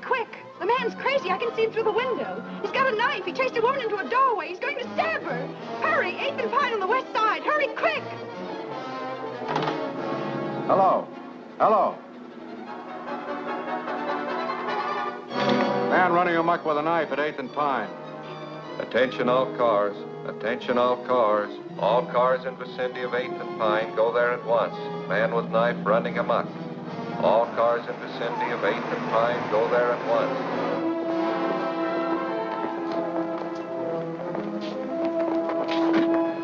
quick. The man's crazy. I can see him through the window. He's got a knife. He chased a woman into a doorway. He's going to stab her. Hurry, 8th and Pine on the west side. Hurry, quick. Hello. Hello. Man running amok with a knife at 8th and Pine. Attention all cars. Attention all cars. All cars in vicinity of 8th and Pine, go there at once. Man with knife running amok. All cars in vicinity of 8th and Pine, go there at once.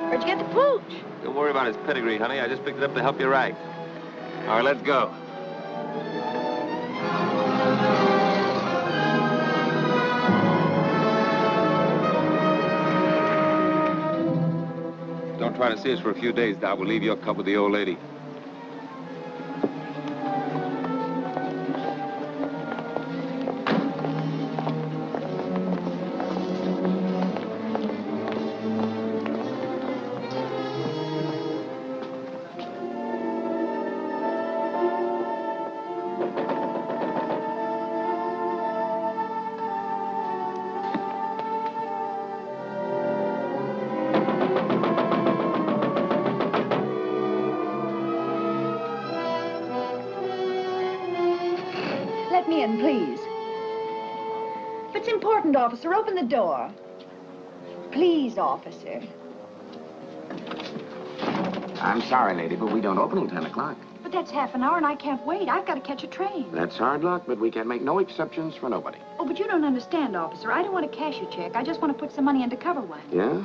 Where'd you get the pooch? Don't worry about his pedigree, honey. I just picked it up to help you right. All right, let's go. Don't try to see us for a few days, Doc. We'll leave you a cup with the old lady. Please. If it's important, officer, open the door. Please, officer. I'm sorry, lady, but we don't open till 10 o'clock. But that's half an hour and I can't wait. I've got to catch a train. That's hard luck, but we can make no exceptions for nobody. Oh, but you don't understand, officer. I don't want to cash a check. I just want to put some money into cover one. Yeah?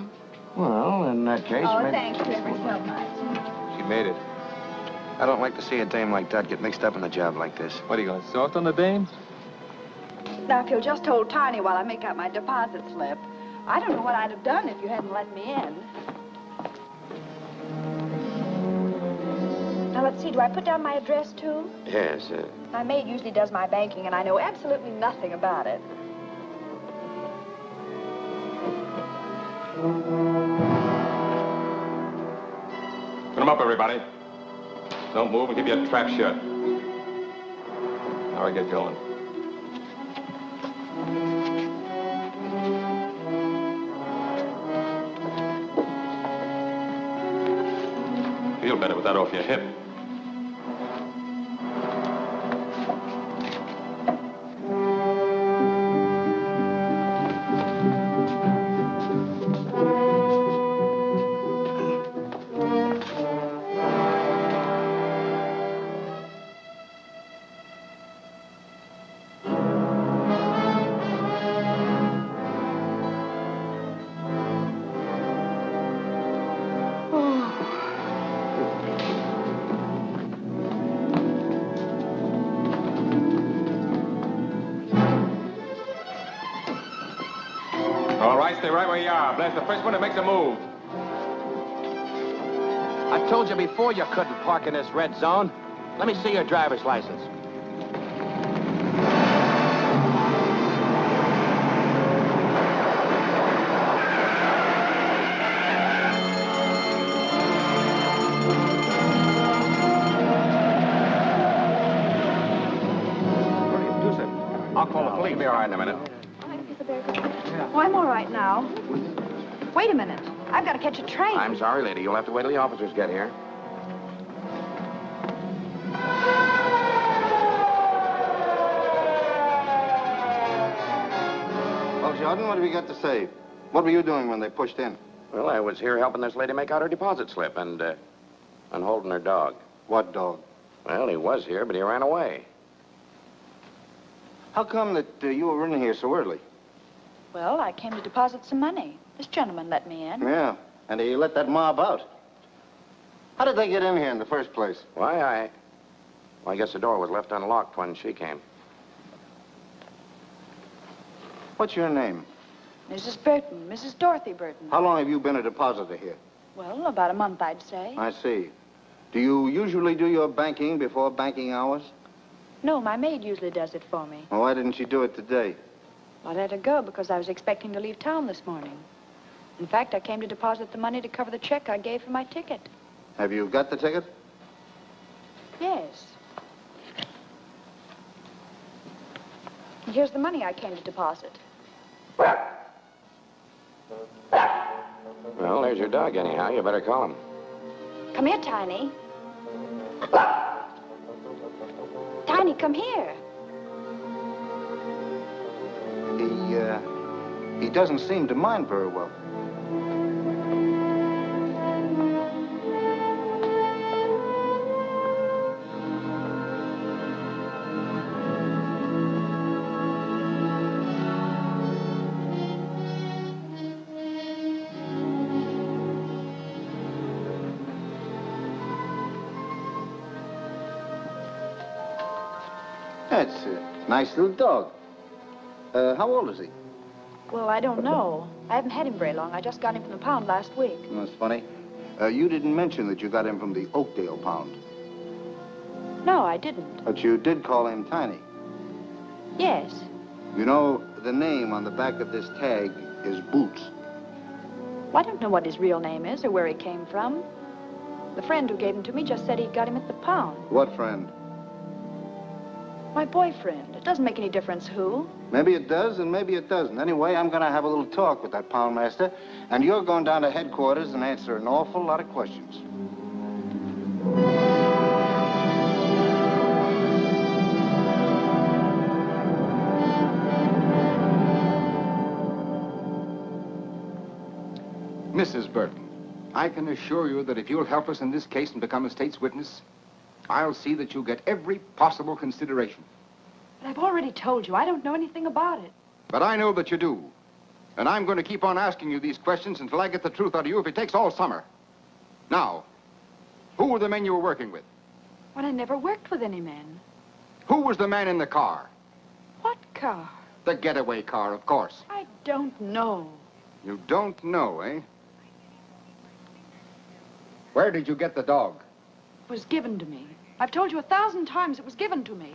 Well, in that case, Oh, maybe... thanks ever so much. She made it. I don't like to see a dame like that get mixed up in a job like this. What, are you going to soft on the dame? Now, if you'll just hold tiny while I make out my deposit slip. I don't know what I'd have done if you hadn't let me in. Now, let's see. Do I put down my address, too? Yes, My maid usually does my banking, and I know absolutely nothing about it. Put them up, everybody. Don't move and keep your trap shut. Now I get going. Feel better with that off your hip. Stay right where you are. Blast the first one that makes a move. I told you before you couldn't park in this red zone. Let me see your driver's license. I'll call the police. You'll be all right in a minute. Oh, I'm all right now. Wait a minute. I've got to catch a train. I'm sorry, lady. You'll have to wait till the officers get here. Well, Jordan, what have you got to say? What were you doing when they pushed in? Well, I was here helping this lady make out her deposit slip and holding her dog. What dog? Well, he was here, but he ran away. How come that you were in here so early? Well, I came to deposit some money. This gentleman let me in. Yeah, and he let that mob out. How did they get in here in the first place? Why, I guess the door was left unlocked when she came. What's your name? Mrs. Burton, Mrs. Dorothy Burton. How long have you been a depositor here? Well, about a month, I'd say. I see. Do you usually do your banking before banking hours? No, my maid usually does it for me. Well, why didn't she do it today? I let her go because I was expecting to leave town this morning. In fact, I came to deposit the money to cover the check I gave for my ticket. Have you got the ticket? Yes. Here's the money I came to deposit. Well, there's your dog anyhow. You better call him. Come here, Tiny. Tiny, come here. He doesn't seem to mind very well. That's a nice little dog. How old is he? Well, I don't know. I haven't had him very long. I just got him from the pound last week. That's funny. You didn't mention that you got him from the Oakdale pound. No, I didn't. But you did call him Tiny. Yes. You know, the name on the back of this tag is Boots. Well, I don't know what his real name is or where he came from. The friend who gave him to me just said he got him at the pound. What friend? My boyfriend. It doesn't make any difference who. Maybe it does and maybe it doesn't. Anyway, I'm going to have a little talk with that poundmaster, and you're going down to headquarters and answer an awful lot of questions. Mrs. Burton, I can assure you that if you'll help us in this case and become a state's witness, I'll see that you get every possible consideration. But I've already told you, I don't know anything about it. But I know that you do. And I'm going to keep on asking you these questions until I get the truth out of you if it takes all summer. Now, who were the men you were working with? Well, I never worked with any men. Who was the man in the car? What car? The getaway car, of course. I don't know. You don't know, eh? Where did you get the dog? It was given to me. I've told you 1,000 times it was given to me.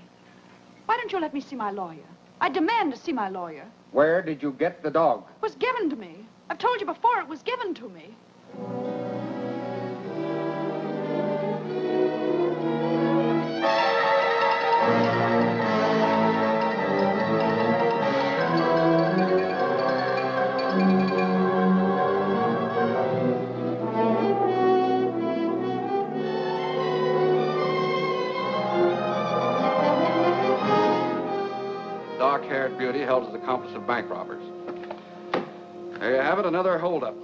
Why don't you let me see my lawyer? I demand to see my lawyer. Where did you get the dog? It was given to me. I've told you before it was given to me. Dark-haired beauty held as accomplice of bank robbers. There you have it, another holdup.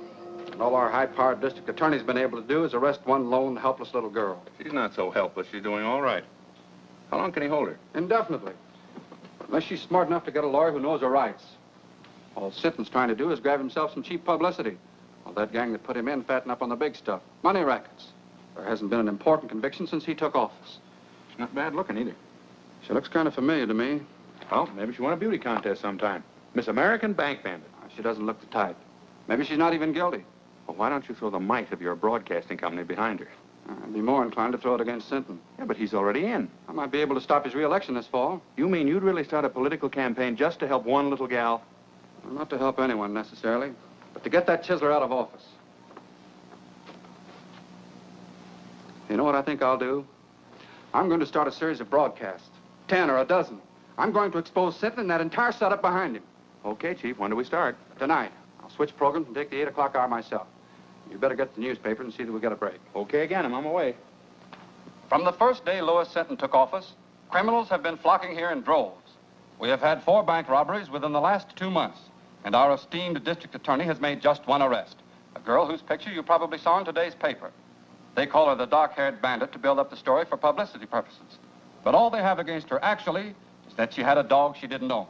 And all our high-powered district attorney's been able to do is arrest one lone, helpless little girl. She's not so helpless. She's doing all right. How long can he hold her? Indefinitely. Unless she's smart enough to get a lawyer who knows her rights. All Sinton's trying to do is grab himself some cheap publicity. Well, that gang that put him in fatten up on the big stuff. Money rackets. There hasn't been an important conviction since he took office. She's not bad looking either. She looks kind of familiar to me. Well, maybe she won a beauty contest sometime. Miss American Bank Bandit. She doesn't look the type. Maybe she's not even guilty. Well, why don't you throw the might of your broadcasting company behind her? I'd be more inclined to throw it against Sinton. Yeah, but he's already in. I might be able to stop his re-election this fall. You mean you'd really start a political campaign just to help one little gal? Well, not to help anyone, necessarily, but to get that chiseler out of office. You know what I think I'll do? I'm going to start a series of broadcasts. 10 or a dozen. I'm going to expose Sinton and that entire setup behind him. Okay, Chief. When do we start? Tonight. I'll switch programs and take the 8 o'clock hour myself. You better get the newspaper and see that we get a break. Okay, again. I'm on my way. From the first day Louis Sinton took office, criminals have been flocking here in droves. We have had 4 bank robberies within the last 2 months, and our esteemed district attorney has made just one arrest, a girl whose picture you probably saw in today's paper. They call her the dark-haired bandit to build up the story for publicity purposes. But all they have against her, actually, is that she had a dog she didn't own.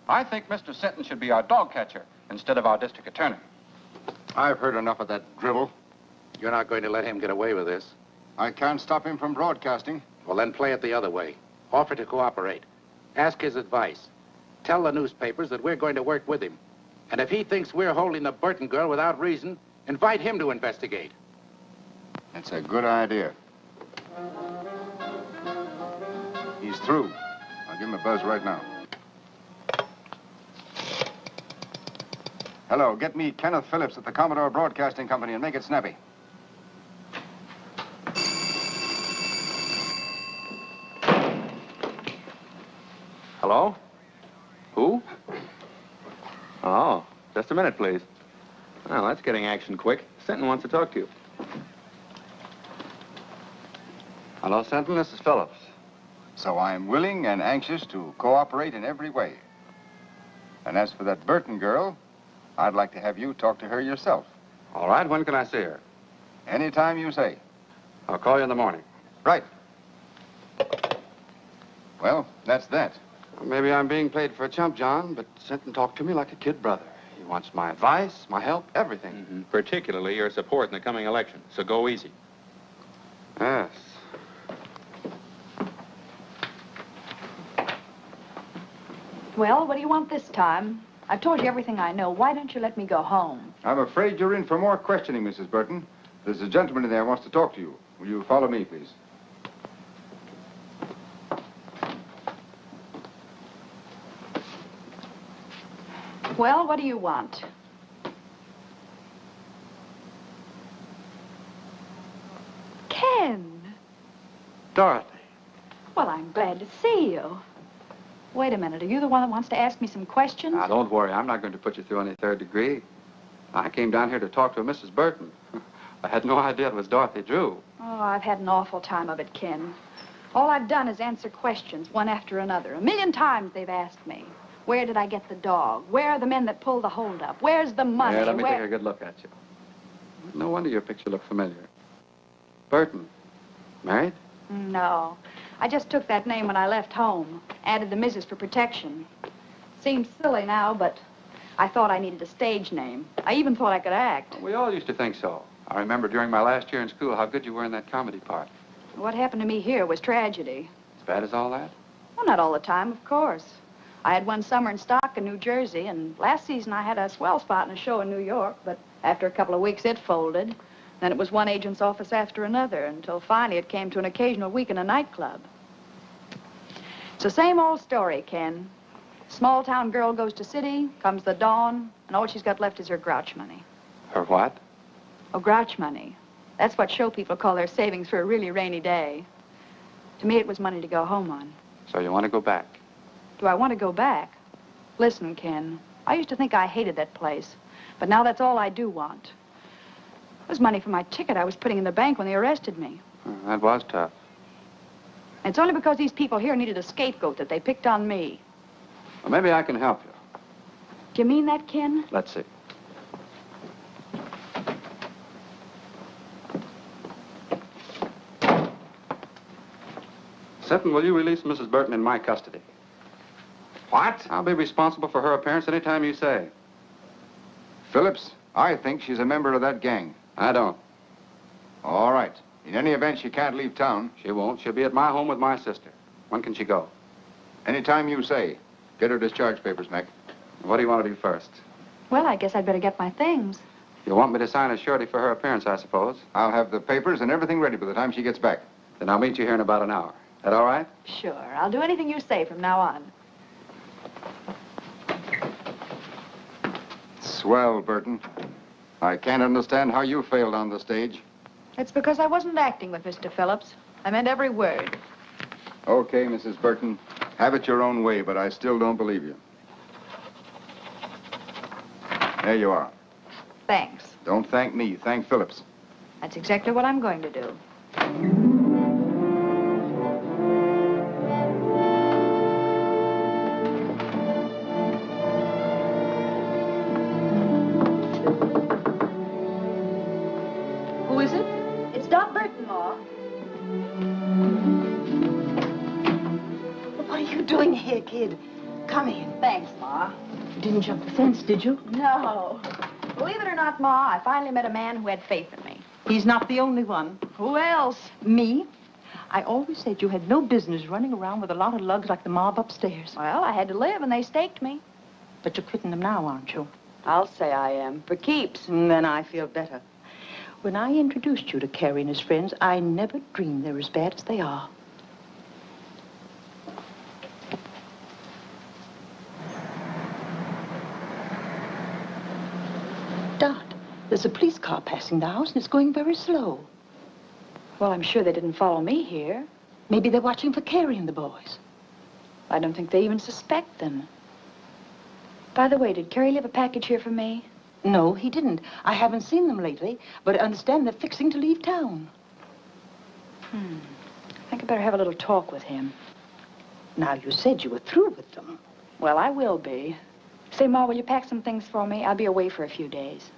I think Mr. Sinton should be our dog catcher instead of our district attorney. I've heard enough of that drivel. You're not going to let him get away with this. I can't stop him from broadcasting. Well, then play it the other way. Offer to cooperate. Ask his advice. Tell the newspapers that we're going to work with him. And if he thinks we're holding the Burton girl without reason, invite him to investigate. That's a good idea. He's through. I'll give him a buzz right now. Hello, get me Kenneth Phillips at the Commodore Broadcasting Company and make it snappy. Hello? Who? Oh, just a minute, please. Well, that's getting action quick. Sinton wants to talk to you. Hello, Sinton. This is Phillips. So I'm willing and anxious to cooperate in every way. And as for that Burton girl, I'd like to have you talk to her yourself. All right, when can I see her? Anytime you say. I'll call you in the morning. Right. Well, that's that. Maybe I'm being played for a chump, John, but Sinton talked to me like a kid brother. He wants my advice, my help, everything. Mm-hmm. Particularly your support in the coming election, so go easy. Yes. Well, what do you want this time? I've told you everything I know. Why don't you let me go home? I'm afraid you're in for more questioning, Mrs. Burton. There's a gentleman in there who wants to talk to you. Will you follow me, please? Well, what do you want? Ken. Dorothy. Well, I'm glad to see you. Wait a minute. Are you the one that wants to ask me some questions? Now, don't worry. I'm not going to put you through any third degree. I came down here to talk to Mrs. Burton. I had no idea it was Dorothy Drew. Oh, I've had an awful time of it, Ken. All I've done is answer questions, one after another. 1,000,000 times they've asked me. Where did I get the dog? Where are the men that pulled the holdup? Where's the money? Yeah, let me take a good look at you. No wonder your picture looked familiar. Burton. Married? No. I just took that name when I left home. Added the Mrs. for protection. Seems silly now, but I thought I needed a stage name. I even thought I could act. We all used to think so. I remember during my last year in school how good you were in that comedy part. What happened to me here was tragedy. As bad as all that? Well, not all the time, of course. I had one summer in stock in New Jersey, and last season I had a swell spot in a show in New York, but after a couple of weeks it folded. Then it was one agent's office after another, until finally it came to an occasional week in a nightclub. It's the same old story, Ken. Small town girl goes to city, comes the dawn, and all she's got left is her grouch money. Her what? Oh, grouch money. That's what show people call their savings for a really rainy day. To me, it was money to go home on. So you want to go back? Do I want to go back? Listen, Ken, I used to think I hated that place, but now that's all I do want. It was money for my ticket I was putting in the bank when they arrested me. That was tough. And it's only because these people here needed a scapegoat that they picked on me. Well, maybe I can help you. Do you mean that, Ken? Let's see. Sinton, will you release Mrs. Burton in my custody? What? I'll be responsible for her appearance any time you say. Phillips, I think she's a member of that gang. I don't. All right. In any event, she can't leave town. She won't. She'll be at my home with my sister. When can she go? Anytime you say. Get her discharge papers, Mac. What do you want to do first? Well, I guess I'd better get my things. You want me to sign a surety for her appearance, I suppose? I'll have the papers and everything ready by the time she gets back. Then I'll meet you here in about an hour. That all right? Sure. I'll do anything you say from now on. Swell, Burton. I can't understand how you failed on the stage. It's because I wasn't acting with Mr. Phillips. I meant every word. Okay, Mrs. Burton. Have it your own way, but I still don't believe you. There you are. Thanks. Don't thank me. Thank Phillips. That's exactly what I'm going to do. Who is it? It's Doc Burton, Ma. What are you doing here, kid? Come in. Thanks, Ma. You didn't jump the fence, did you? No. Believe it or not, Ma, I finally met a man who had faith in me. He's not the only one. Who else? Me? I always said you had no business running around with a lot of lugs like the mob upstairs. Well, I had to live, and they staked me. But you're quitting them now, aren't you? I'll say I am. For keeps. Then I feel better. When I introduced you to Carrie and his friends, I never dreamed they're as bad as they are. Dot, there's a police car passing the house, and it's going very slow. Well, I'm sure they didn't follow me here. Maybe they're watching for Carrie and the boys. I don't think they even suspect them. By the way, did Carrie leave a package here for me? No, he didn't. I haven't seen them lately, but I understand they're fixing to leave town. I think I better have a little talk with him. Now, you said you were through with them. Well, I will be. Say, Ma, will you pack some things for me? I'll be away for a few days.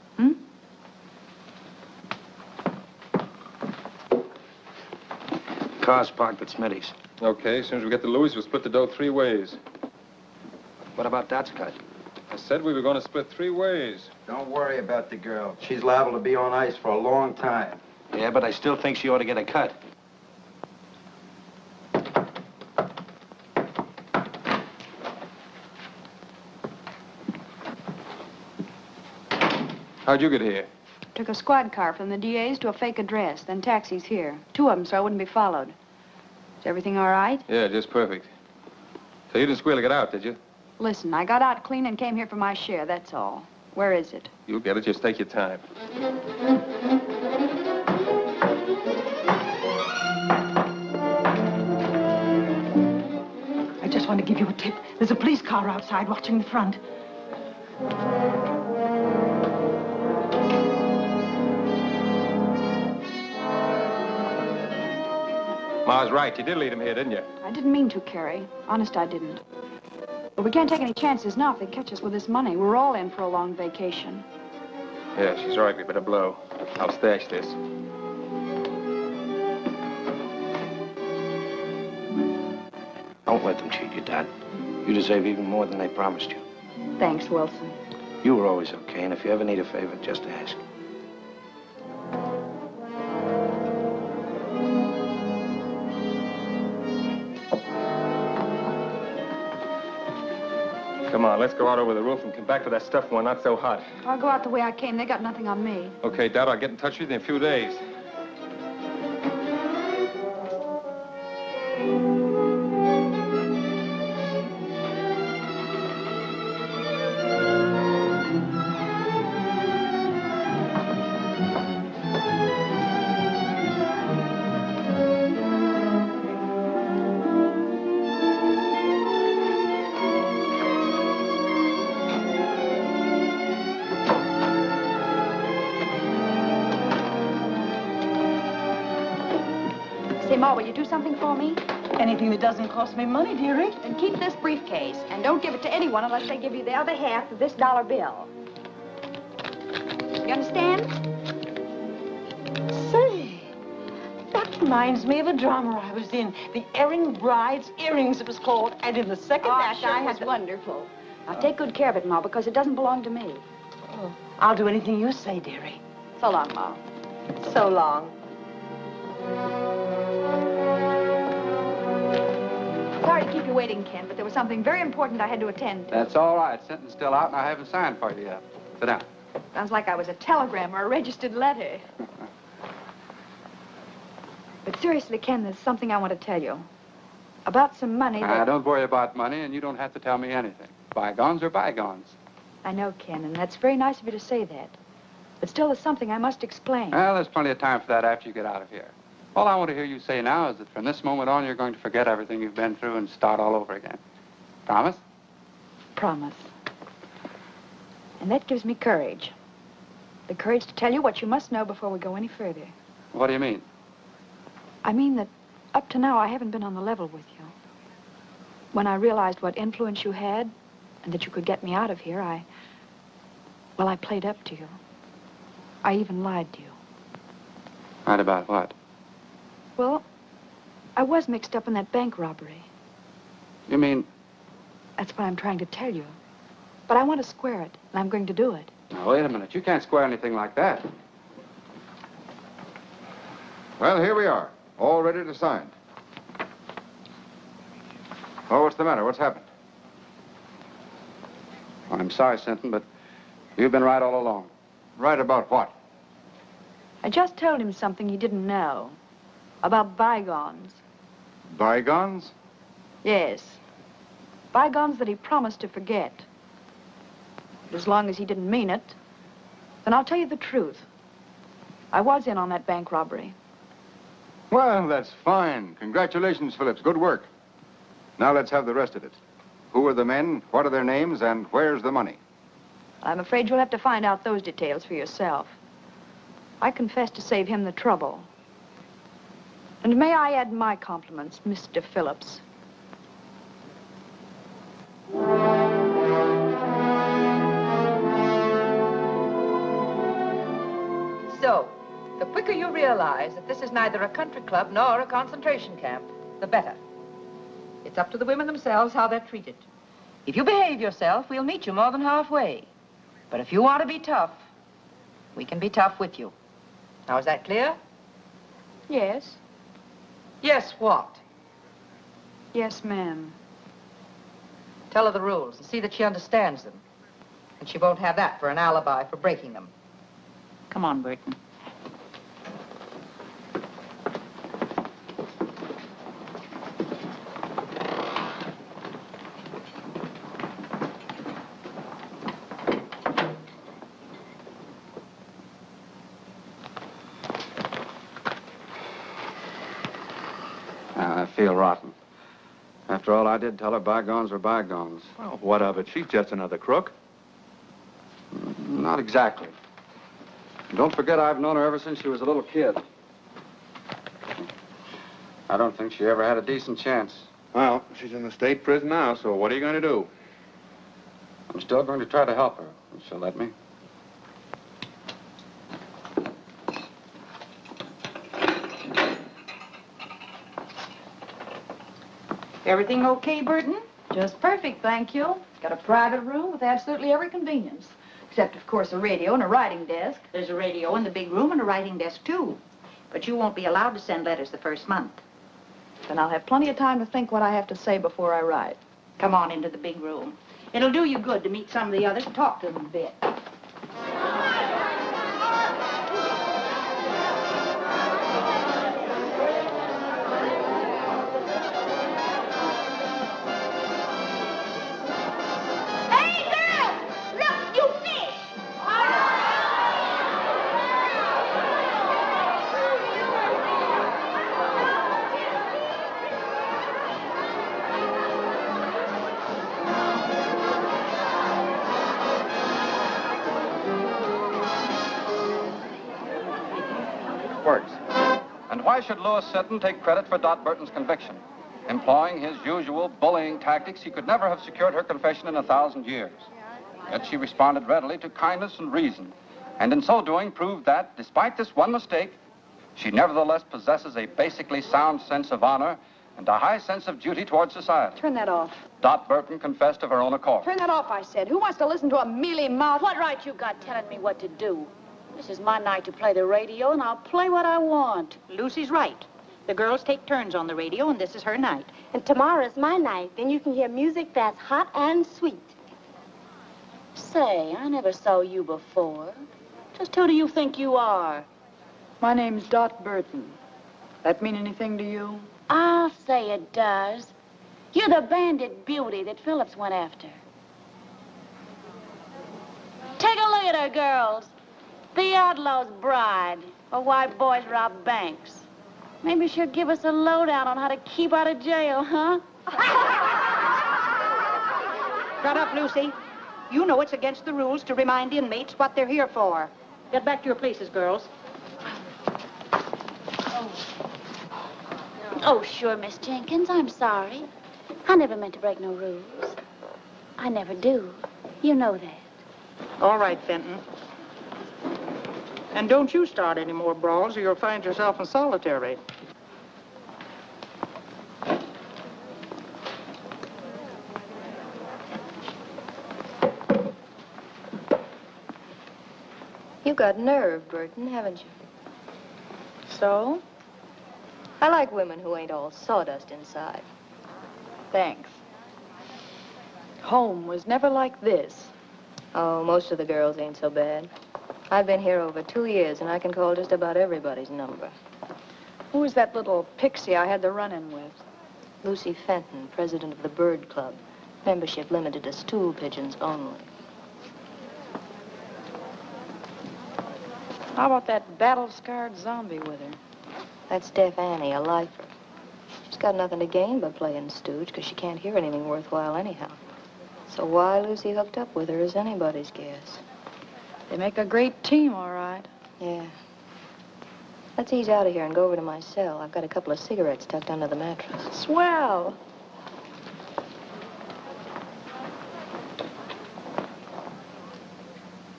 Car's parked at Smitty's. Okay, as soon as we get to Louis, we'll split the dough 3 ways. What about Dot's cut? I said we were going to split 3 ways. Don't worry about the girl. She's liable to be on ice for a long time. Yeah, but I still think she ought to get a cut. How'd you get here? Took a squad car from the DA's to a fake address, then taxis here. 2 of them, so I wouldn't be followed. Is everything all right? Yeah, just perfect. So you didn't squeal to get out, did you? Listen, I got out clean and came here for my share, that's all. Where is it? You'll get it. Just take your time. I just want to give you a tip. There's a police car outside watching the front. Ma's right. You did lead him here, didn't you? I didn't mean to, Carrie. Honest, I didn't. But we can't take any chances now if they catch us with this money. We're all in for a long vacation. Yeah, she's right. We better blow. I'll stash this. Don't let them cheat you, Dot. You deserve even more than they promised you. Thanks, Wilson. You were always okay, and if you ever need a favor, just ask. Come on, let's go out over the roof and come back to that stuff when not so hot. I'll go out the way I came. They got nothing on me. Okay, Dad, I'll get in touch with you in a few days. Say, Ma, will you do something for me? Anything that doesn't cost me money, dearie. Then keep this briefcase, and don't give it to anyone unless they give you the other half of this dollar bill. You understand? Say, that reminds me of a drama I was in. The Erring Bride's Earrings, it was called. And in the second act, I had wonderful. Now, take good care of it, Ma, because it doesn't belong to me. Oh, I'll do anything you say, dearie. So long, Ma. So long. Sorry to keep you waiting, Ken, but there was something very important I had to attend to. That's all right. Sentence still out, and I haven't signed for you yet. Sit down. Sounds like I was a telegram or a registered letter. But seriously, Ken, there's something I want to tell you. About some money that... Don't worry about money, and you don't have to tell me anything. Bygones are bygones. I know, Ken, and that's very nice of you to say that. But still, there's something I must explain. Well, there's plenty of time for that after you get out of here. All I want to hear you say now is that from this moment on, you're going to forget everything you've been through and start all over again. Promise? Promise. And that gives me courage. The courage to tell you what you must know before we go any further. What do you mean? I mean that up to now, I haven't been on the level with you. When I realized what influence you had and that you could get me out of here, I played up to you. I even lied to you. Lied about what? Well, I was mixed up in that bank robbery. You mean... That's what I'm trying to tell you. But I want to square it, and I'm going to do it. Now, wait a minute. You can't square anything like that. Well, here we are, all ready to sign. Oh, what's the matter? What's happened? Well, I'm sorry, Sinton, but you've been right all along. Right about what? I just told him something he didn't know. About bygones. Bygones? Yes. Bygones that he promised to forget. But as long as he didn't mean it, then I'll tell you the truth. I was in on that bank robbery. Well, that's fine. Congratulations, Phillips. Good work. Now let's have the rest of it. Who are the men? What are their names? And where's the money? I'm afraid you'll have to find out those details for yourself. I confess to save him the trouble. And may I add my compliments, Mr. Phillips. So, the quicker you realize that this is neither a country club nor a concentration camp, the better. It's up to the women themselves how they're treated. If you behave yourself, we'll meet you more than halfway. But if you want to be tough, we can be tough with you. Now, is that clear? Yes. Yes, what? Yes, ma'am. Tell her the rules and see that she understands them. And she won't have that for an alibi for breaking them. Come on, Burton. I feel rotten. After all I did tell her, bygones were bygones. Well, what of it? She's just another crook. Not exactly. Don't forget I've known her ever since she was a little kid. I don't think she ever had a decent chance. Well, she's in the state prison now, so what are you going to do? I'm still going to try to help her, if she'll let me. Everything okay, Burton? Just perfect, thank you. Got a private room with absolutely every convenience. Except, of course, a radio and a writing desk. There's a radio in the big room and a writing desk, too. But you won't be allowed to send letters the first month. Then I'll have plenty of time to think what I have to say before I write. Come on into the big room. It'll do you good to meet some of the others and talk to them a bit. Works. And why should Louis Seton take credit for Dot Burton's conviction? Employing his usual bullying tactics, he could never have secured her confession in 1,000 years. Yet she responded readily to kindness and reason, and in so doing proved that, despite this one mistake, she nevertheless possesses a basically sound sense of honor and a high sense of duty towards society. Turn that off. Dot Burton confessed of her own accord. Turn that off, I said. Who wants to listen to a mealy-mouthed... What right you got telling me what to do? This is my night to play the radio, and I'll play what I want. Lucy's right. The girls take turns on the radio, and this is her night. And tomorrow's my night. Then you can hear music that's hot and sweet. Say, I never saw you before. Just who do you think you are? My name's Dot Burton. That mean anything to you? I'll say it does. You're the bandit beauty that Phillips went after. Take a look at her, girls. The outlaw's bride, or why boys rob banks. Maybe she'll give us a lowdown on how to keep out of jail, huh? Shut up, Lucy. You know it's against the rules to remind inmates what they're here for. Get back to your places, girls. Oh, sure, Miss Jenkins, I'm sorry. I never meant to break no rules. I never do. You know that. All right, Fenton. And don't you start any more brawls or you'll find yourself in solitary. You've got nerve, Burton, haven't you? So? I like women who ain't all sawdust inside. Thanks. Home was never like this. Oh, most of the girls ain't so bad. I've been here over 2 years, and I can call just about everybody's number. Who was that little pixie I had the run-in with? Lucy Fenton, president of the Bird Club. Membership limited to stool pigeons only. How about that battle-scarred zombie with her? That's Deaf Annie, a lifer. She's got nothing to gain by playing stooge, because she can't hear anything worthwhile anyhow. So why Lucy hooked up with her is anybody's guess. They make a great team, all right. Yeah. Let's ease out of here and go over to my cell. I've got a couple of cigarettes tucked under the mattress. Swell.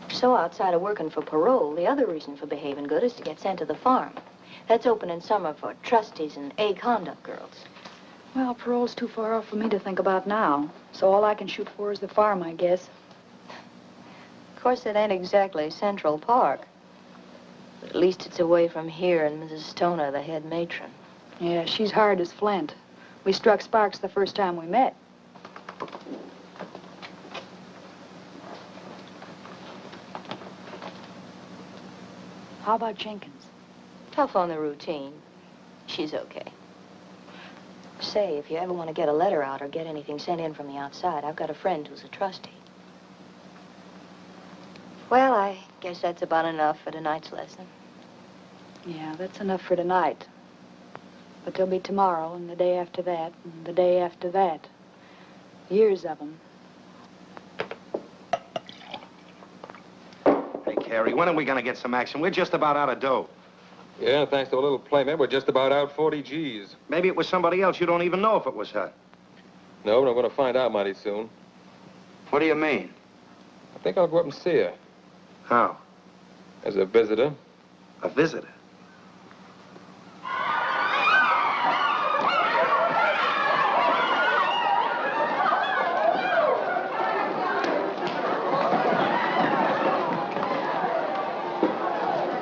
So outside of working for parole, the other reason for behaving good is to get sent to the farm. That's open in summer for trustees and A-conduct girls. Well, parole's too far off for me to think about now. So all I can shoot for is the farm, I guess. Of course, it ain't exactly Central Park. But at least it's away from here and Mrs. Stoner, the head matron. Yeah, she's hard as flint. We struck sparks the first time we met. How about Jenkins? Tough on the routine. She's okay. Say, if you ever want to get a letter out or get anything sent in from the outside, I've got a friend who's a trustee. Well, I guess that's about enough for tonight's lesson. Yeah, that's enough for tonight. But there'll be tomorrow, and the day after that, and the day after that. Years of them. Hey, Carrie, when are we gonna get some action? We're just about out of dough. Yeah, thanks to a little playment, we're just about out 40 G's. Maybe it was somebody else. You don't even know if it was her. No, but I'm going to find out mighty soon. What do you mean? I think I'll go up and see her. How? As a visitor. A visitor?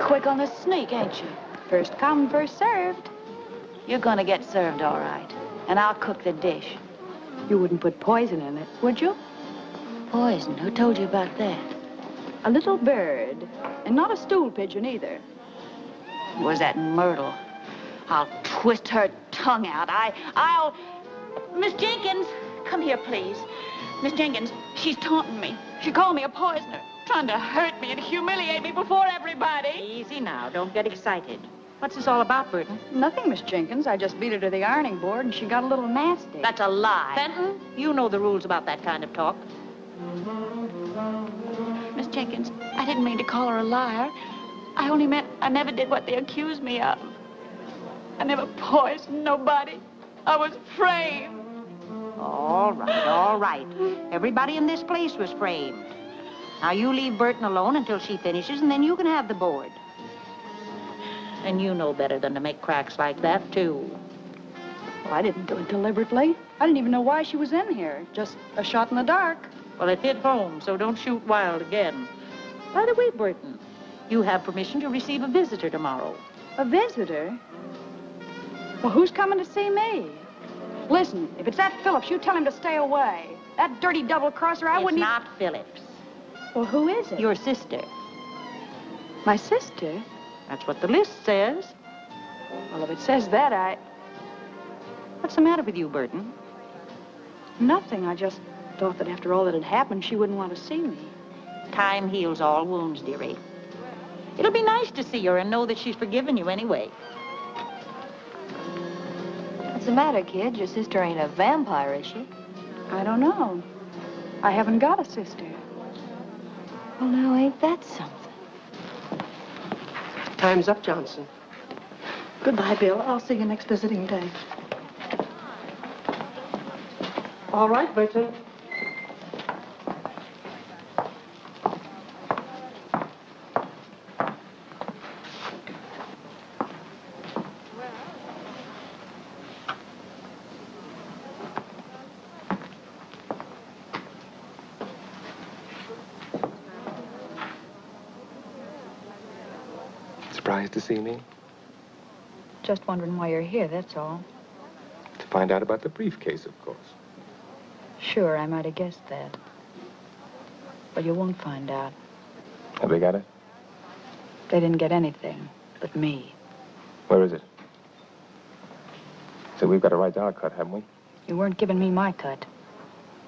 Quick on the sneak, ain't you? First come, first served. You're gonna get served all right. And I'll cook the dish. You wouldn't put poison in it, would you? Poison? Who told you about that? A little bird. And not a stool pigeon, either. Was that Myrtle? I'll twist her tongue out. I'll... Miss Jenkins, come here, please. Miss Jenkins, she's taunting me. She called me a poisoner, trying to hurt me and humiliate me before everybody. Easy now. Don't get excited. What's this all about, Burton? Nothing, Miss Jenkins. I just beat her to the ironing board, and she got a little nasty. That's a lie. Fenton? You know the rules about that kind of talk. Miss Jenkins, I didn't mean to call her a liar. I only meant I never did what they accused me of. I never poisoned nobody. I was framed. All right, all right. Everybody in this place was framed. Now, you leave Burton alone until she finishes, and then you can have the board. And you know better than to make cracks like that, too. Well, I didn't do it deliberately. I didn't even know why she was in here. Just a shot in the dark. Well, it hit home, so don't shoot wild again. By the way, Burton, you have permission to receive a visitor tomorrow. A visitor? Well, who's coming to see me? Listen, if it's that Phillips, you tell him to stay away. That dirty double-crosser, I wouldn't... It's not Phillips. Well, who is it? Your sister. My sister? That's what the list says. Well, if it says that, What's the matter with you, Burton? Nothing. I just thought that after all that had happened, she wouldn't want to see me. Time heals all wounds, dearie. It'll be nice to see her and know that she's forgiven you anyway. What's the matter, kid? Your sister ain't a vampire, is she? I don't know. I haven't got a sister. Well, now, ain't that something? Time's up, Johnson. Goodbye, Bill. I'll see you next visiting day. All right, Burton. Surprised to see me? Just wondering why you're here, that's all. To find out about the briefcase, of course. Sure, I might have guessed that. But you won't find out. Have they got it? They didn't get anything but me. Where is it? So we've got a right to our cut, haven't we? You weren't giving me my cut.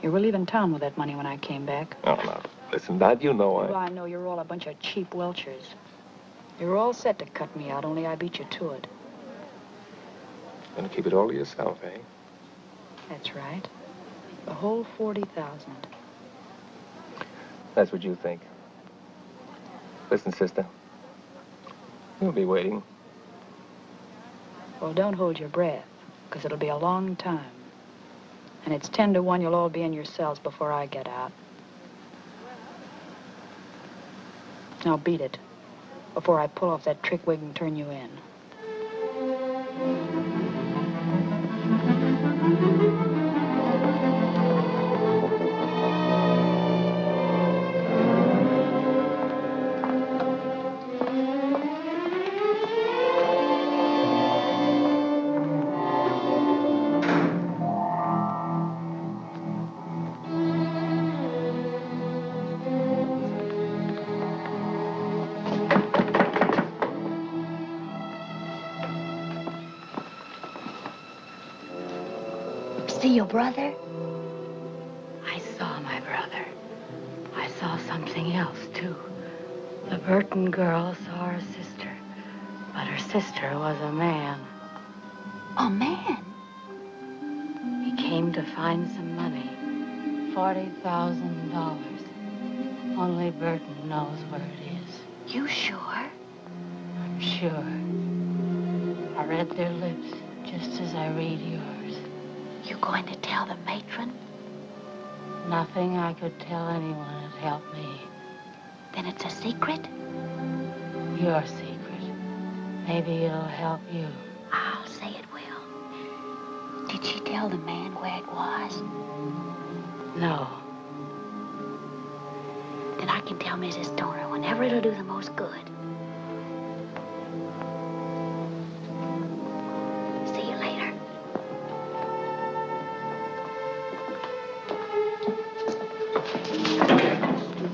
You were leaving town with that money when I came back. Oh, no. Listen, Dad, you know Well, I know you're all a bunch of cheap welchers. You were all set to cut me out, only I beat you to it. Gonna keep it all to yourself, eh? That's right. The whole 40,000. That's what you think. Listen, sister. We'll be waiting. Well, don't hold your breath, because it'll be a long time. And it's 10 to 1 you'll all be in your cells before I get out. Now beat it, before I pull off that trick wig and turn you in. See your brother? I saw my brother. I saw something else, too. The Burton girl saw her sister, but her sister was a man. A man? He came to find some money. $40,000. Only Burton knows where it is. You sure? I'm sure. I read their lips just as I read yours. You going to tell the matron? Nothing I could tell anyone would help me. Then it's a secret? Your secret. Maybe it'll help you. I'll say it will. Did she tell the man where it was? No. Then I can tell Mrs. Stoner whenever it'll do the most good. See you later.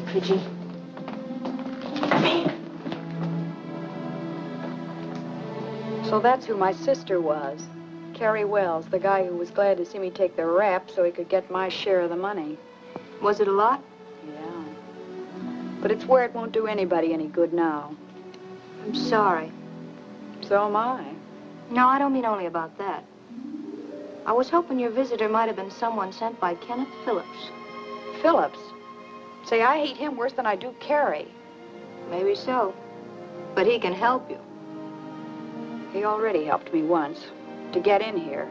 Pidgey. So that's who my sister was. Carrie Wells, the guy who was glad to see me take the rap so he could get my share of the money. Was it a lot? Yeah. But it's where it won't do anybody any good now. I'm sorry. So am I. No, I don't mean only about that. I was hoping your visitor might have been someone sent by Kenneth Phillips. Phillips? Say, I hate him worse than I do Carrie. Maybe so. But he can help you. He already helped me once, to get in here.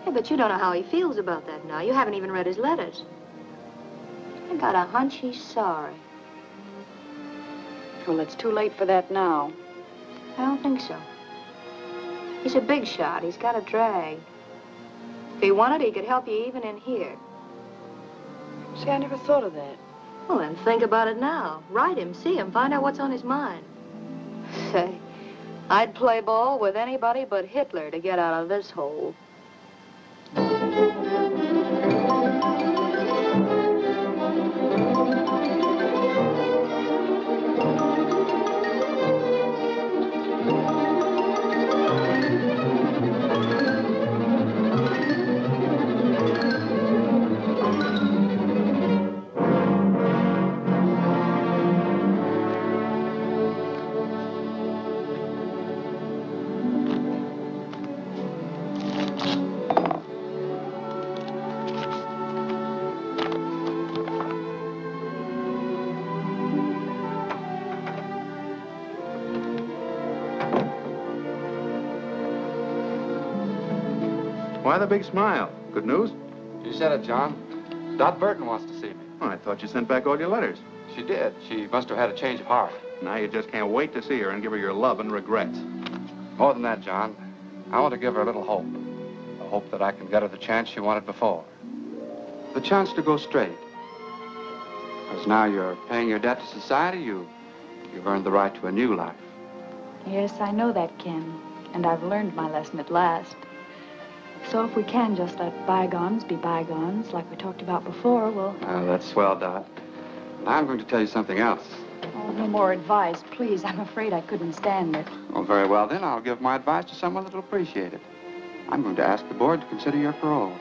Yeah, but you don't know how he feels about that now. You haven't even read his letters. I got a hunch he's sorry. Well, it's too late for that now. I don't think so. He's a big shot. He's got a drag. If he wanted, he could help you even in here. See, I never thought of that. Well, then think about it now. Write him, see him, find out what's on his mind. Say, I'd play ball with anybody but Hitler to get out of this hole. Why the big smile? Good news? You said it, John. Dot Burton wants to see me. Oh, I thought you sent back all your letters. She did. She must have had a change of heart. Now you just can't wait to see her and give her your love and regrets. More than that, John. I want to give her a little hope. A hope that I can get her the chance she wanted before. The chance to go straight. Because now you're paying your debt to society, you've earned the right to a new life. Yes, I know that, Ken. And I've learned my lesson at last. So if we can just let bygones be bygones, like we talked about before, well... That's swell, Dot. Now I'm going to tell you something else. Oh, no more advice, please. I'm afraid I couldn't stand it. Well, very well, then. I'll give my advice to someone that'll appreciate it. I'm going to ask the board to consider your parole.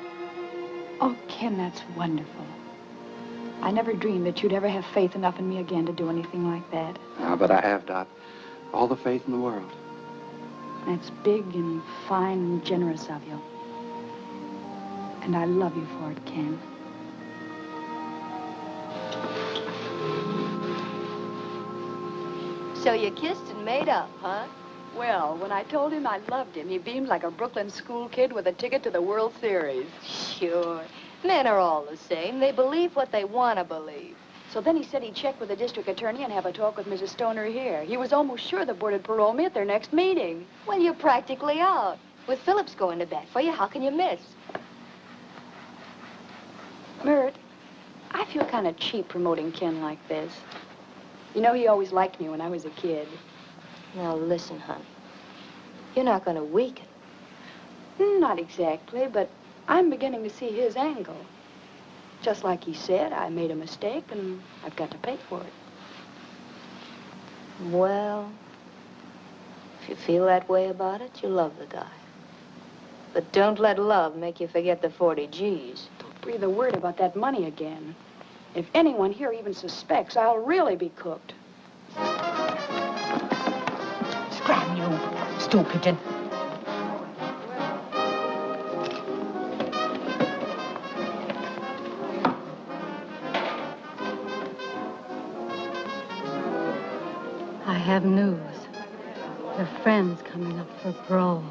Oh, Ken, that's wonderful. I never dreamed that you'd ever have faith enough in me again to do anything like that. But I have, Dot. All the faith in the world. That's big and fine and generous of you. And I love you for it, Ken. So you kissed and made up, huh? Well, when I told him I loved him, he beamed like a Brooklyn school kid with a ticket to the World Series. Sure. Men are all the same. They believe what they want to believe. So then he said he'd check with the district attorney and have a talk with Mrs. Stoner here. He was almost sure the board would parole me at their next meeting. Well, you're practically out. With Phillips going to bat for you, how can you miss? Mert, I feel kind of cheap promoting Ken like this. You know, he always liked me when I was a kid. Now, listen, hon. You're not going to weaken. Not exactly, but I'm beginning to see his angle. Just like he said, I made a mistake, and I've got to pay for it. Well, if you feel that way about it, you love the guy. But don't let love make you forget the 40 G's. Don't breathe a word about that money again. If anyone here even suspects, I'll really be cooked. Scram, you stool pigeon. I have news. Her friend's coming up for parole.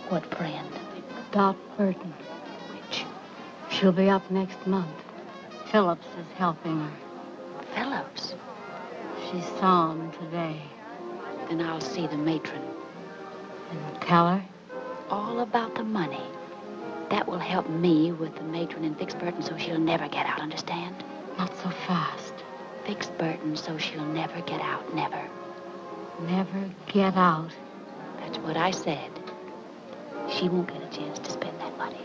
What friend? Dot Burton. Which? She'll be up next month. Phillips is helping her. Phillips? She saw him today. Then I'll see the matron. And tell her? All about the money. That will help me with the matron and fix Burton so she'll never get out, understand? Not so fast. Fix Burton so she'll never get out, never. Never get out. That's what I said. She won't get a chance to spend that money.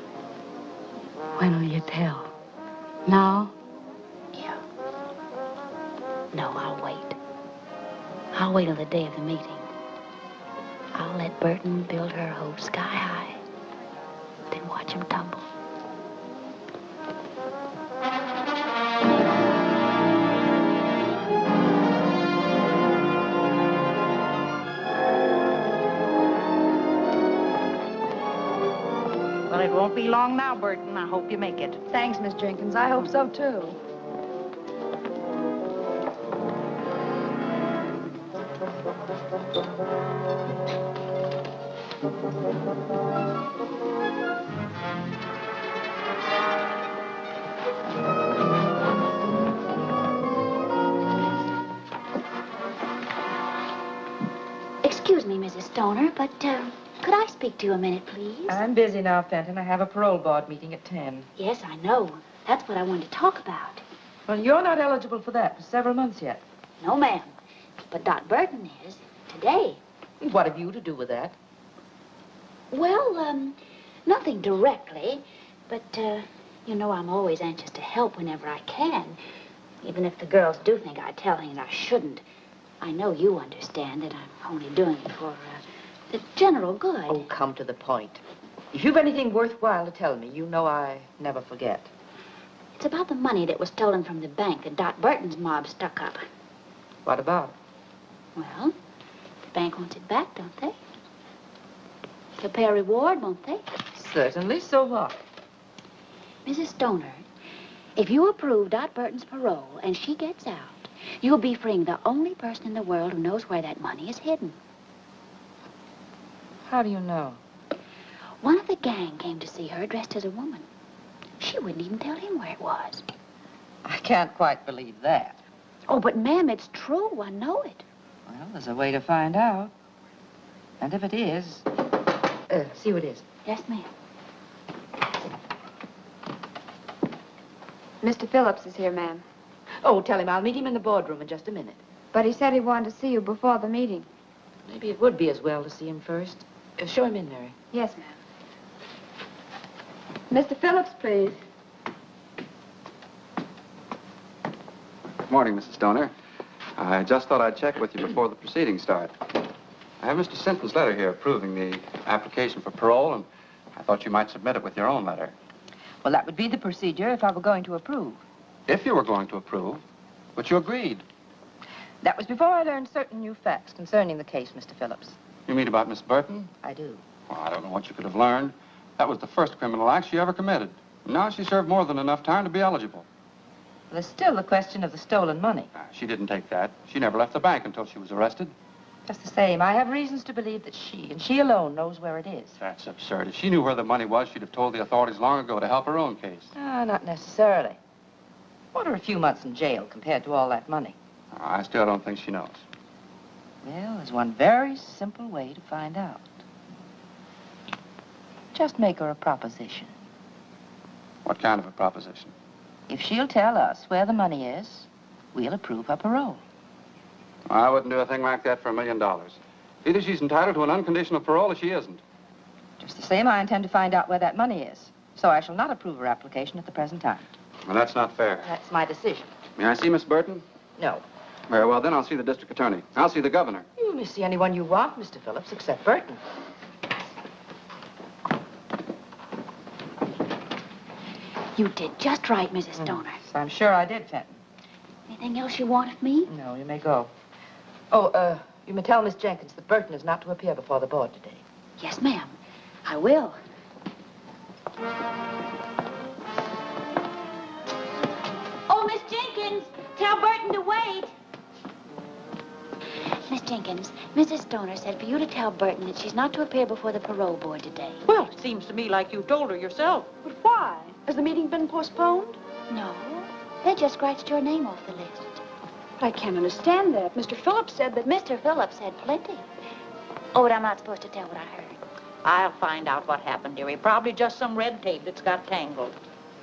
When will you tell? Now? Yeah. No, I'll wait. I'll wait till the day of the meeting. I'll let Burton build her hope sky high. Then watch him tumble. Well, it won't be long now, Burton. I hope you make it. Thanks, Miss Jenkins. I hope so, too. Excuse me, Mrs. Stoner, but, could I speak to you a minute, please? I'm busy now, Fenton. I have a parole board meeting at 10. Yes, I know. That's what I wanted to talk about. Well, you're not eligible for that for several months yet. No, ma'am. But Dot Burton is. Today. What have you to do with that? Well, nothing directly. But, you know, I'm always anxious to help whenever I can. Even if the girls do think I'm telling and I shouldn't. I know you understand that I'm only doing it for, the general good. Oh, come to the point. If you've anything worthwhile to tell me, you know I never forget. It's about the money that was stolen from the bank that Dot Burton's mob stuck up. What about it? Well, the bank wants it back, don't they? They'll pay a reward, won't they? Certainly, so what? Mrs. Stoner, if you approve Dot Burton's parole and she gets out, you'll be freeing the only person in the world who knows where that money is hidden. How do you know? One of the gang came to see her dressed as a woman. She wouldn't even tell him where it was. I can't quite believe that. Oh, but ma'am, it's true. I know it. Well, there's a way to find out. And if it is, see who it is. Yes, ma'am. Mr. Phillips is here, ma'am. Oh, tell him I'll meet him in the boardroom in just a minute. But he said he wanted to see you before the meeting. Maybe it would be as well to see him first. Show him in, Mary. Yes, ma'am. Mr. Phillips, please. Good morning, Mrs. Stoner. I just thought I'd check with you before the proceedings start. I have Mr. Sinton's letter here approving the application for parole, and I thought you might submit it with your own letter. Well, that would be the procedure if I were going to approve. If you were going to approve, but you agreed. That was before I learned certain new facts concerning the case, Mr. Phillips. You mean about Miss Burton? I do. Well, I don't know what you could have learned. That was the first criminal act she ever committed. Now she served more than enough time to be eligible. There's still the question of the stolen money. She didn't take that. She never left the bank until she was arrested. Just the same, I have reasons to believe that she, and she alone, knows where it is. That's absurd. If she knew where the money was, she'd have told the authorities long ago to help her own case. Not necessarily. What are a few months in jail compared to all that money? I still don't think she knows. Well, there's one very simple way to find out. Just make her a proposition. What kind of a proposition? If she'll tell us where the money is, we'll approve her parole. I wouldn't do a thing like that for $1 million. Either she's entitled to an unconditional parole or she isn't. Just the same, I intend to find out where that money is. So I shall not approve her application at the present time. Well, that's not fair. That's my decision. May I see Miss Burton? No. Very well, then I'll see the district attorney. I'll see the governor. You may see anyone you want, Mr. Phillips, except Burton. You did just right, Mrs. Stoner. I'm sure I did, Fenton. Anything else you want of me? No, you may go. Oh, you may tell Miss Jenkins that Burton is not to appear before the board today. Yes, ma'am. I will. Oh, Miss Jenkins, tell Burton to wait. Miss Jenkins, Mrs. Stoner said for you to tell Burton that she's not to appear before the parole board today. Well, it seems to me like you told her yourself. But why? Has the meeting been postponed? No. They just scratched your name off the list. But I can't understand that. Mr. Phillips said that... Mr. Phillips said plenty. Oh, but I'm not supposed to tell what I heard. I'll find out what happened, dearie. Probably just some red tape that's got tangled.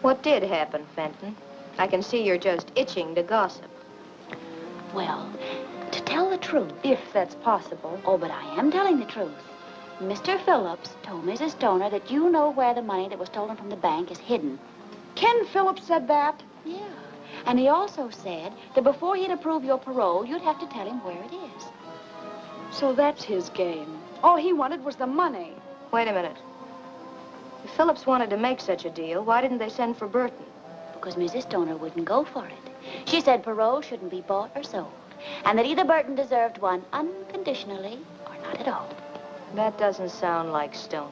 What did happen, Fenton? I can see you're just itching to gossip. Well, to tell the truth... If that's possible. Oh, but I am telling the truth. Mr. Phillips told Mrs. Stoner that you know where the money that was stolen from the bank is hidden. Ken Phillips said that? Yeah. And he also said that before he'd approve your parole, you'd have to tell him where it is. So that's his game. All he wanted was the money. Wait a minute. If Phillips wanted to make such a deal, why didn't they send for Burton? Because Mrs. Stoner wouldn't go for it. She said parole shouldn't be bought or sold, and that either Burton deserved one unconditionally or not at all. That doesn't sound like Stoner.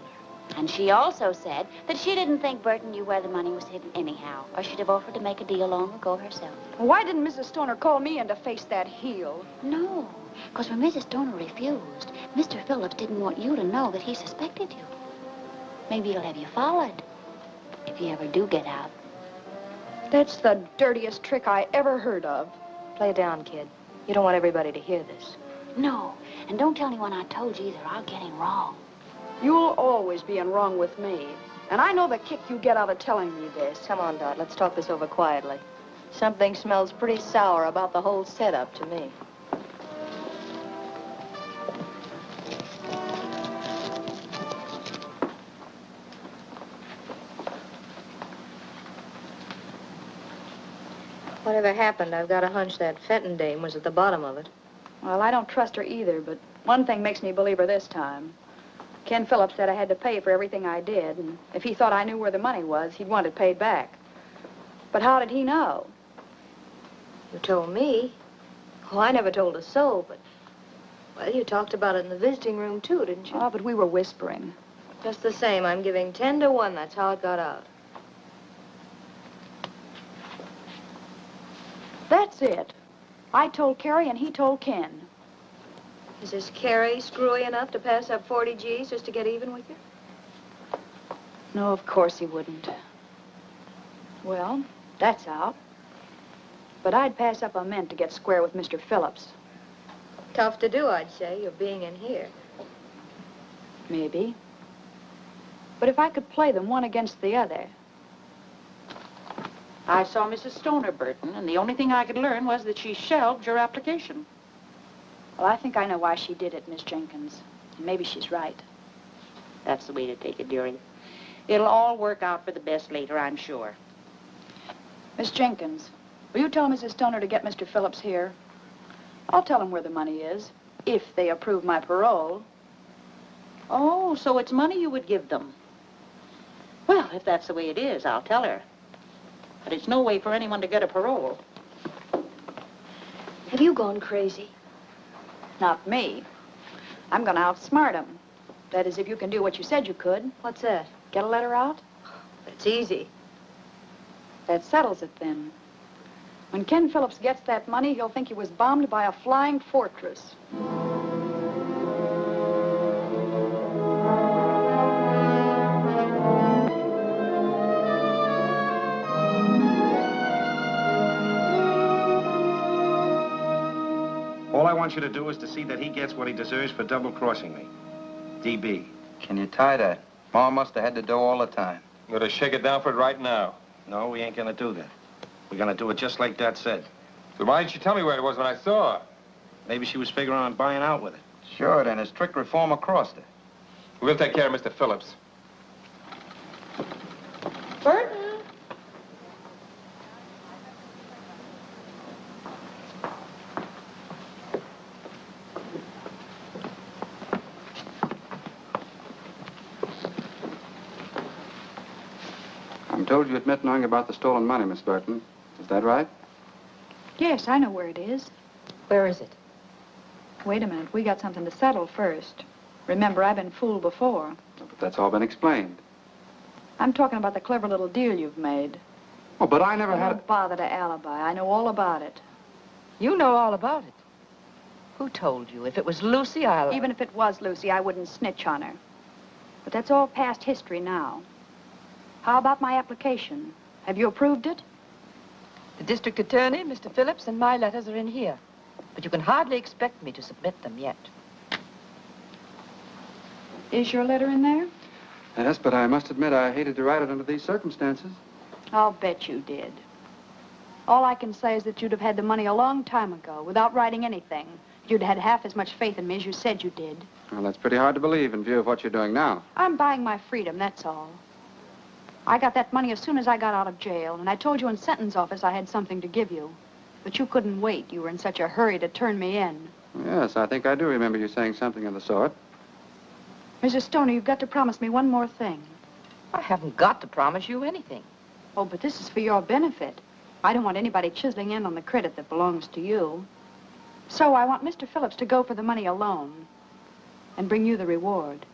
And she also said that she didn't think Burton knew where the money was hidden anyhow, or she'd have offered to make a deal long ago herself. Why didn't Mrs. Stoner call me in to face that heel? No, because when Mrs. Stoner refused, Mr. Phillips didn't want you to know that he suspected you. Maybe he'll have you followed, if you ever do get out. That's the dirtiest trick I ever heard of. Play it down, kid. You don't want everybody to hear this. No, and don't tell anyone I told you either. I'll get him wrong. You'll always be in wrong with me. And I know the kick you get out of telling me this. Come on, Dot. Let's talk this over quietly. Something smells pretty sour about the whole setup to me. Whatever happened, I've got a hunch that Fenton dame was at the bottom of it. Well, I don't trust her either, but one thing makes me believe her this time. Ken Phillips said I had to pay for everything I did, and if he thought I knew where the money was, he'd want it paid back. But how did he know? You told me. Oh, I never told a soul, but... Well, you talked about it in the visiting room, too, didn't you? Oh, but we were whispering. Just the same, I'm giving 10 to 1. That's how it got out. That's it. I told Carrie and he told Ken. Is this Carrie screwy enough to pass up 40 G's just to get even with you? No, of course he wouldn't. Well, that's out. But I'd pass up a mint to get square with Mr. Phillips. Tough to do, I'd say, you're being in here. Maybe. But if I could play them one against the other... I saw Mrs. Stoner, Burton, and the only thing I could learn was that she shelved your application. Well, I think I know why she did it, Miss Jenkins. And maybe she's right. That's the way to take it, dearie. It'll all work out for the best later, I'm sure. Miss Jenkins, will you tell Mrs. Stoner to get Mr. Phillips here? I'll tell him where the money is, if they approve my parole. Oh, so it's money you would give them. Well, if that's the way it is, I'll tell her. But it's no way for anyone to get a parole. Have you gone crazy? Not me. I'm going to outsmart him. That is, if you can do what you said you could. What's that? Get a letter out? It's easy. That settles it, then. When Ken Phillips gets that money, he'll think he was bombed by a flying fortress. All I want you to do is to see that he gets what he deserves for double-crossing me. DB. Can you tie that? Ma must have had the dough all the time. I'm gonna shake it down for it right now. No, we ain't gonna do that. We're gonna do it just like Dad said. So why didn't you tell me where it was when I saw her? Maybe she was figuring on buying out with it. Sure, then his trick reformer crossed her. We'll take care of Mr. Phillips. Burton! I'm told you admit knowing about the stolen money, Miss Burton. Is that right? Yes, I know where it is. Where is it? Wait a minute. We got something to settle first. Remember, I've been fooled before. But that's all been explained. I'm talking about the clever little deal you've made. Oh, but I never had Don't bother to alibi. I know all about it. You know all about it. Who told you? If it was Lucy, I'll... Even if it was Lucy, I wouldn't snitch on her. But that's all past history now. How about my application? Have you approved it? The district attorney, Mr. Phillips, and my letters are in here. But you can hardly expect me to submit them yet. Is your letter in there? Yes, but I must admit I hated to write it under these circumstances. I'll bet you did. All I can say is that you'd have had the money a long time ago, without writing anything. You'd had half as much faith in me as you said you did. Well, that's pretty hard to believe in view of what you're doing now. I'm buying my freedom, that's all. I got that money as soon as I got out of jail, and I told you in sentence office I had something to give you. But you couldn't wait. You were in such a hurry to turn me in. Yes, I think I do remember you saying something of the sort. Mrs. Stoner, you've got to promise me one more thing. I haven't got to promise you anything. Oh, but this is for your benefit. I don't want anybody chiseling in on the credit that belongs to you. So I want Mr. Phillips to go for the money alone and bring you the reward.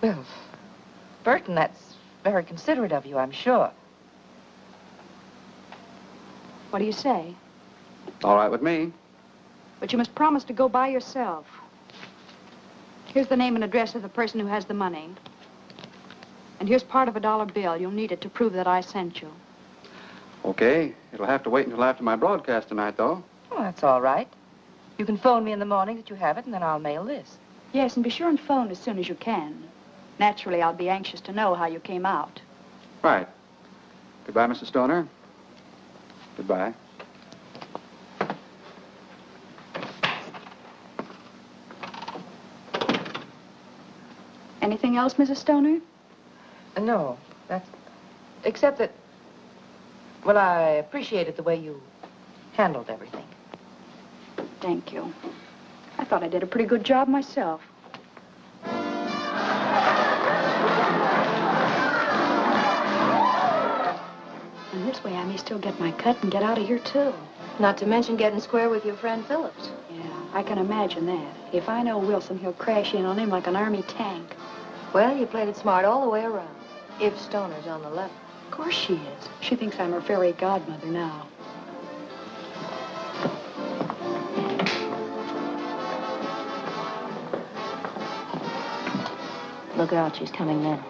Well, Burton, that's very considerate of you, I'm sure. What do you say? All right with me. But you must promise to go by yourself. Here's the name and address of the person who has the money. And here's part of a dollar bill. You'll need it to prove that I sent you. Okay. It'll have to wait until after my broadcast tonight, though. Well, that's all right. You can phone me in the morning that you have it, and then I'll mail this. Yes, and be sure and phone as soon as you can. Naturally, I'll be anxious to know how you came out. Right. Goodbye, Mrs. Stoner. Goodbye. Anything else, Mrs. Stoner? No, that's... Except that... Well, I appreciated the way you handled everything. Thank you. I thought I did a pretty good job myself. And this way I may still get my cut and get out of here, too. Not to mention getting square with your friend Phillips. Yeah, I can imagine that. If I know Wilson, he'll crash in on him like an army tank. Well, you played it smart all the way around. If Stoner's on the level. Of course she is. She thinks I'm her fairy godmother now. Look out, she's coming now.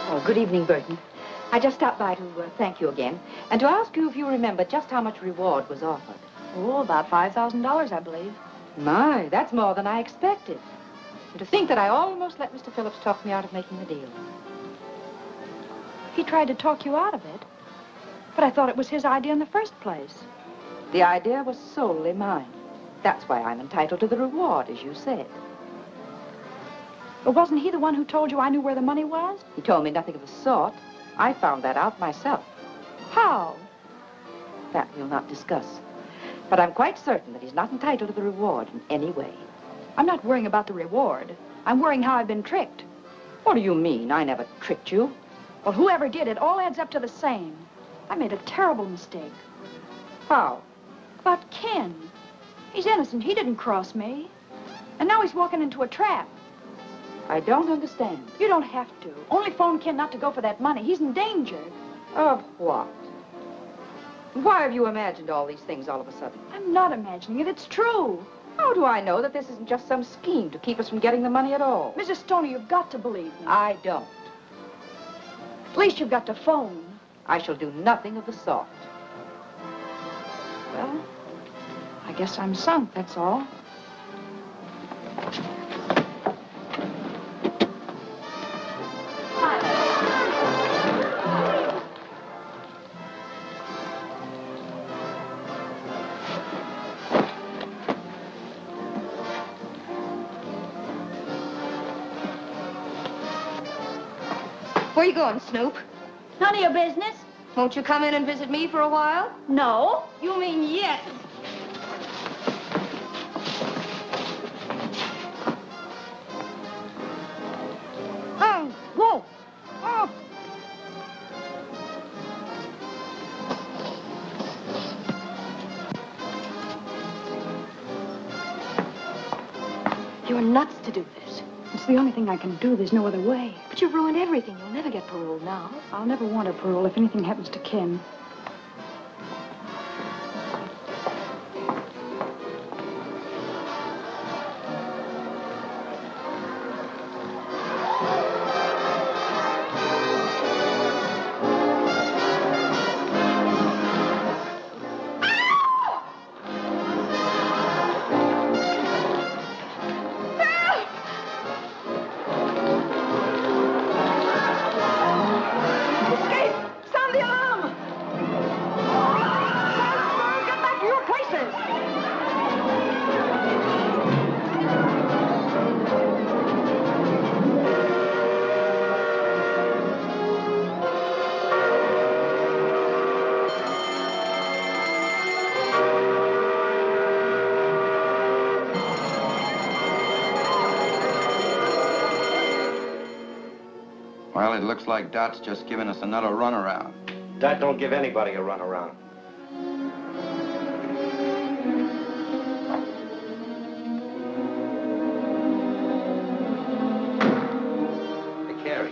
Oh, good evening, Burton. I just stopped by to thank you again, and to ask you if you remember just how much reward was offered. Oh, about $5,000, I believe. My, that's more than I expected. And to think that I almost let Mr. Phillips talk me out of making the deal. He tried to talk you out of it, but I thought it was his idea in the first place. The idea was solely mine. That's why I'm entitled to the reward, as you said. But wasn't he the one who told you I knew where the money was? He told me nothing of the sort. I found that out myself. How? That we'll not discuss. But I'm quite certain that he's not entitled to the reward in any way. I'm not worrying about the reward. I'm worrying how I've been tricked. What do you mean? I never tricked you. Well, whoever did it all adds up to the same. I made a terrible mistake. How? About Ken. He's innocent. He didn't cross me. And now he's walking into a trap. I don't understand. You don't have to. Only phone Ken not to go for that money. He's in danger. Of what? Why have you imagined all these things all of a sudden? I'm not imagining it. It's true. How do I know that this isn't just some scheme to keep us from getting the money at all? Mrs. Stoney, you've got to believe me. I don't. At least you've got to phone. I shall do nothing of the sort. Well, I guess I'm sunk, that's all. Where you going, Snoop? None of your business. Won't you come in and visit me for a while? No. You mean yes? Oh, whoa! Oh! You're nuts to do this. It's the only thing I can do. There's no other way. But you've ruined everything. You'll never get parole now. I'll never want a parole if anything happens to Ken. Well, it looks like Dot's just giving us another runaround. Dot don't give anybody a runaround. Hey, Carrie.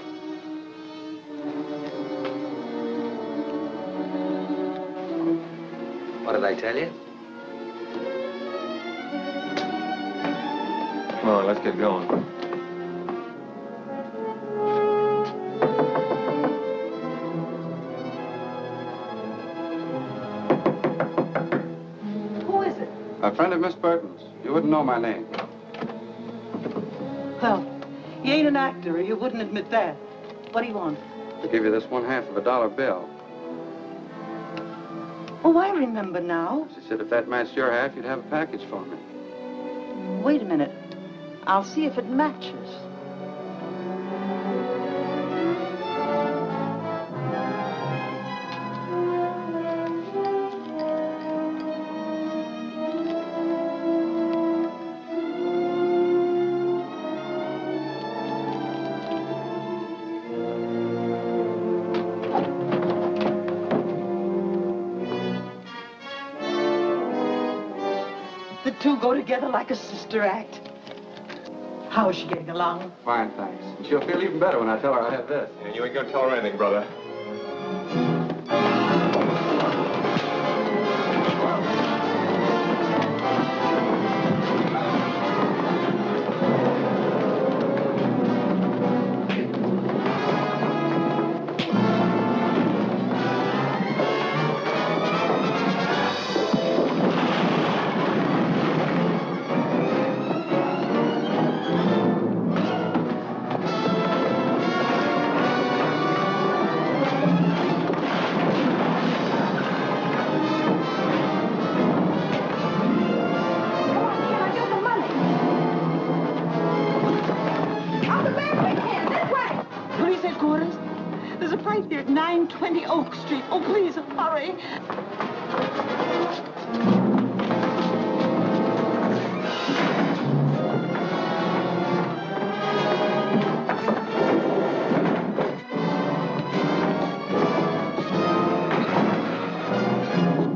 What did I tell you? Come on, let's get going. A friend of Miss Burton's. You wouldn't know my name. Well, you ain't an actor, or you wouldn't admit that. What do you want? To give you this $1/2 of a dollar bill. Oh, I remember now. She said if that matched your half, you'd have a package for me. Wait a minute. I'll see if it matches. The two go together like a sister act. How is she getting along? Fine, thanks. And she'll feel even better when I tell her I have this. And you ain't gonna tell her anything, brother. Police headquarters. There's a fight here at 920 Oak Street. Oh, please, hurry.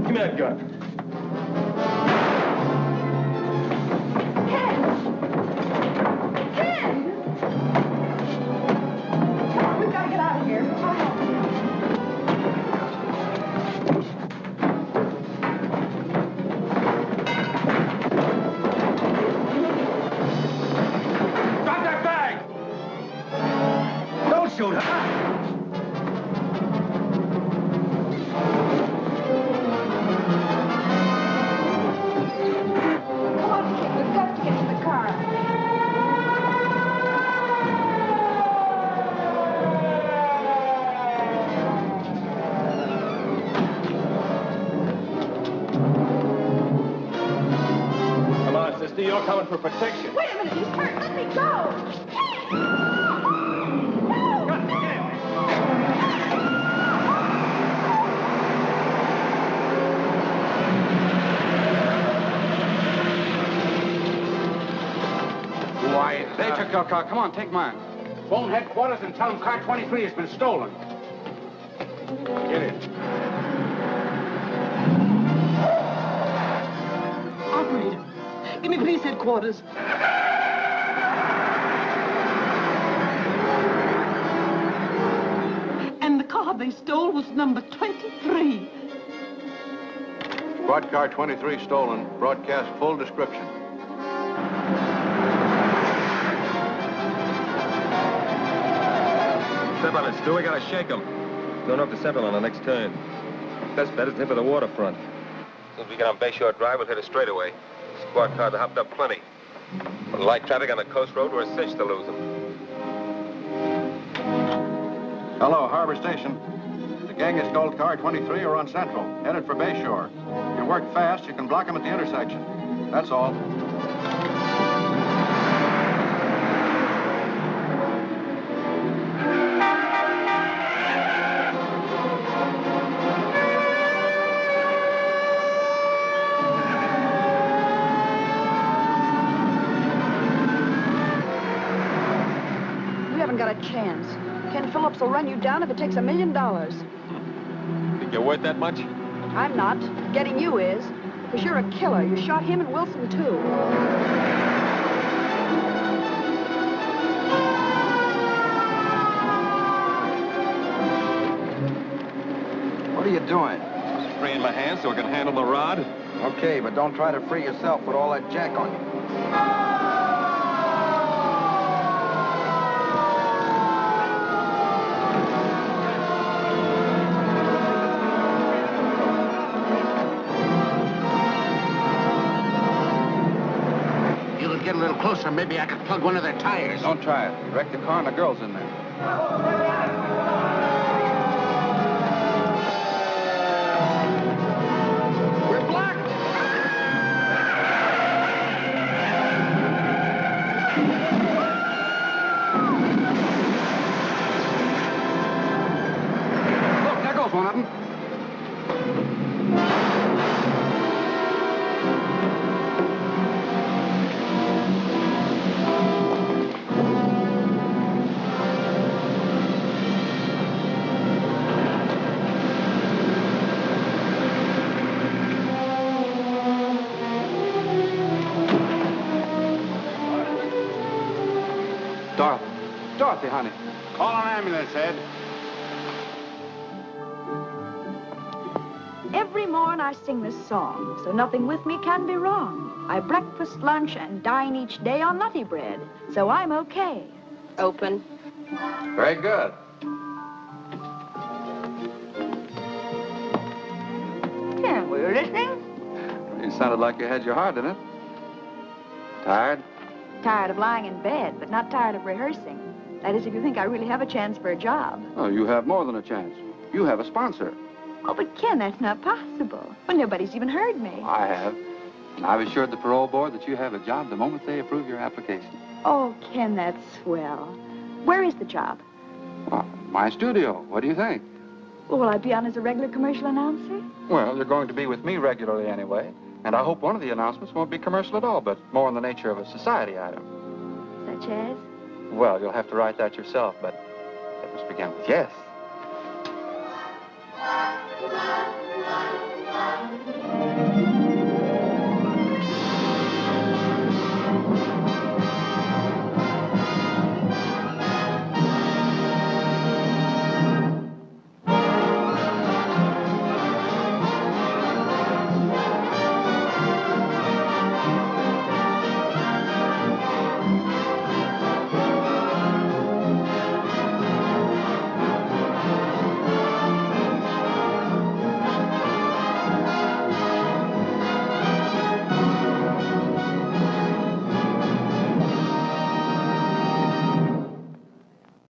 Give me that gun. shoot her. Come on, kid. We've got to get to the car. Come on, sister. You're coming for protection. Wait a minute. He's hurt. Let me go. Why, They took your car. Come on, take mine. Phone headquarters and tell them car 23 has been stolen. Get it. Operator, give me police headquarters. And the car they stole was number 23. Squad car 23 stolen. Broadcast full description. Step on it, Stu. We gotta shake him. Going up to Central on the next turn. Best bet is to hit for the waterfront. As soon as we get on Bayshore Drive, we'll hit a straightaway. Squad cars are hopped up plenty. With light traffic on the coast road, we're a cinch to lose them. Hello, Harbor Station. The gang that stole car 23 are on Central, headed for Bayshore. If you work fast, you can block them at the intersection. That's all. We haven't got a chance. Ken Phillips will run you down if it takes $1 million. Think you're worth that much? I'm not. Getting you is. Because you're a killer. You shot him and Wilson, too. What are you doing? Just freeing my hands so I can handle the rod. Okay, but don't try to free yourself with all that jack on you. You get a little closer, maybe I could plug one of their tires. Don't try it. You wrecked the car and the girl's in there. We're blocked. Look, there goes one of them. Dorothy, honey. Call an ambulance, Ed. Every morn I sing this song, so nothing with me can be wrong. I breakfast, lunch, and dine each day on nutty bread, so I'm okay. Open. Very good. Ken, were you listening? You sounded like you had your heart in it. Tired? Tired of lying in bed, but not tired of rehearsing. That is, if you think I really have a chance for a job. Oh, you have more than a chance. You have a sponsor. Oh, but Ken, that's not possible. Well, nobody's even heard me. I have. And I've assured the parole board that you have a job the moment they approve your application. Oh, Ken, that's swell. Where is the job? Well, my studio. What do you think? Well, will I be on as a regular commercial announcer? Well, you're going to be with me regularly anyway. And I hope one of the announcements won't be commercial at all, but more in the nature of a society item. Such as? Well, you'll have to write that yourself, but it must begin with yes.